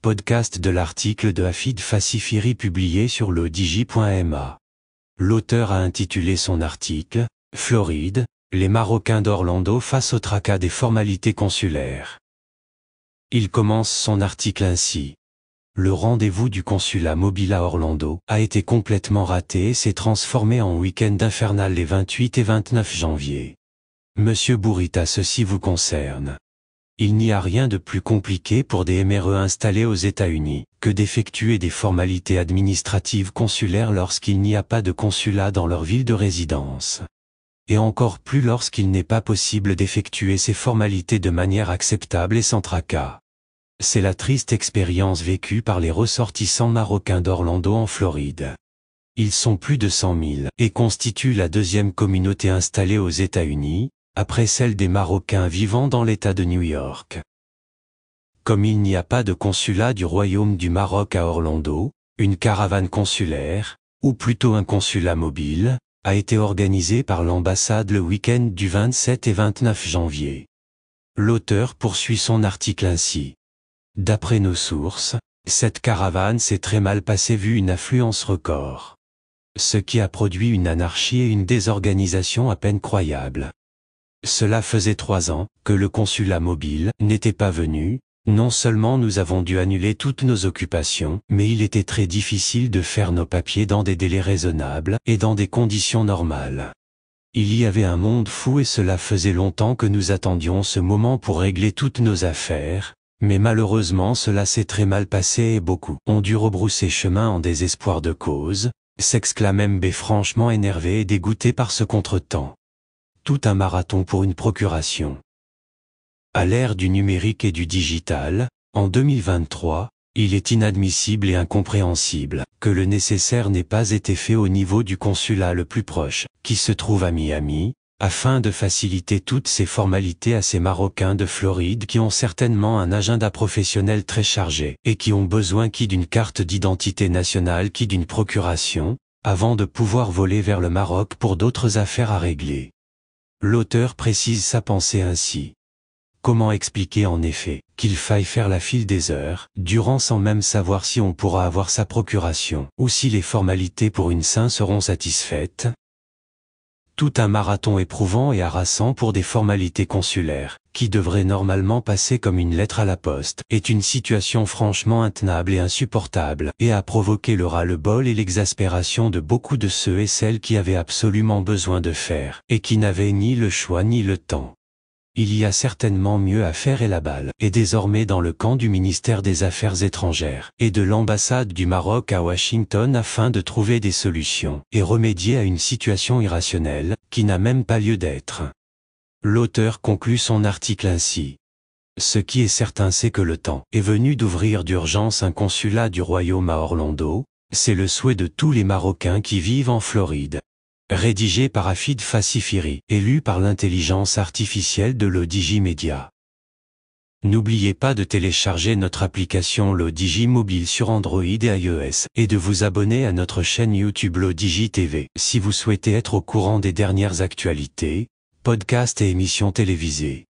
podcast de l'article de Hafid Fassifiri publié sur le-digi.ma. L'auteur a intitulé son article « Floride, les Marocains d'Orlando face au tracas des formalités consulaires ». Il commence son article ainsi. Le rendez-vous du consulat mobile à Orlando a été complètement raté et s'est transformé en week-end infernal les 28 et 29 janvier. Monsieur Bourita, ceci vous concerne. Il n'y a rien de plus compliqué pour des MRE installés aux États-Unis que d'effectuer des formalités administratives consulaires lorsqu'il n'y a pas de consulat dans leur ville de résidence. Et encore plus lorsqu'il n'est pas possible d'effectuer ces formalités de manière acceptable et sans tracas. C'est la triste expérience vécue par les ressortissants marocains d'Orlando en Floride. Ils sont plus de 100 000 et constituent la deuxième communauté installée aux États-Unis, après celle des Marocains vivant dans l'État de New York. Comme il n'y a pas de consulat du Royaume du Maroc à Orlando, une caravane consulaire, ou plutôt un consulat mobile, a été organisée par l'ambassade le week-end du 27 et 29 janvier. L'auteur poursuit son article ainsi. D'après nos sources, cette caravane s'est très mal passée vu une affluence record. Ce qui a produit une anarchie et une désorganisation à peine croyables. Cela faisait 3 ans que le consulat mobile n'était pas venu. Non seulement nous avons dû annuler toutes nos occupations, mais il était très difficile de faire nos papiers dans des délais raisonnables et dans des conditions normales. Il y avait un monde fou et cela faisait longtemps que nous attendions ce moment pour régler toutes nos affaires, mais malheureusement cela s'est très mal passé et beaucoup ont dû rebrousser chemin en désespoir de cause, s'exclame MB franchement énervé et dégoûté par ce contretemps. Tout un marathon pour une procuration. À l'ère du numérique et du digital, en 2023, il est inadmissible et incompréhensible que le nécessaire n'ait pas été fait au niveau du consulat le plus proche, qui se trouve à Miami, afin de faciliter toutes ces formalités à ces Marocains de Floride qui ont certainement un agenda professionnel très chargé et qui ont besoin d'une carte d'identité nationale d'une procuration, avant de pouvoir voler vers le Maroc pour d'autres affaires à régler. L'auteur précise sa pensée ainsi. Comment expliquer en effet qu'il faille faire la file des heures, durant sans même savoir si on pourra avoir sa procuration, ou si les formalités pour une SIN seront satisfaites? Tout un marathon éprouvant et harassant pour des formalités consulaires, qui devraient normalement passer comme une lettre à la poste, est une situation franchement intenable et insupportable, et a provoqué le ras-le-bol et l'exaspération de beaucoup de ceux et celles qui avaient absolument besoin de faire, et qui n'avaient ni le choix ni le temps. Il y a certainement mieux à faire et la balle est désormais dans le camp du ministère des Affaires étrangères et de l'ambassade du Maroc à Washington afin de trouver des solutions et remédier à une situation irrationnelle qui n'a même pas lieu d'être. L'auteur conclut son article ainsi. Ce qui est certain c'est que le temps est venu d'ouvrir d'urgence un consulat du Royaume à Orlando, c'est le souhait de tous les Marocains qui vivent en Floride. Rédigé par Hafid Fassifiri et lu par l'intelligence artificielle de le-digi Media. N'oubliez pas de télécharger notre application le-digi mobile sur Android et iOS et de vous abonner à notre chaîne YouTube le-digi TV si vous souhaitez être au courant des dernières actualités, podcasts et émissions télévisées.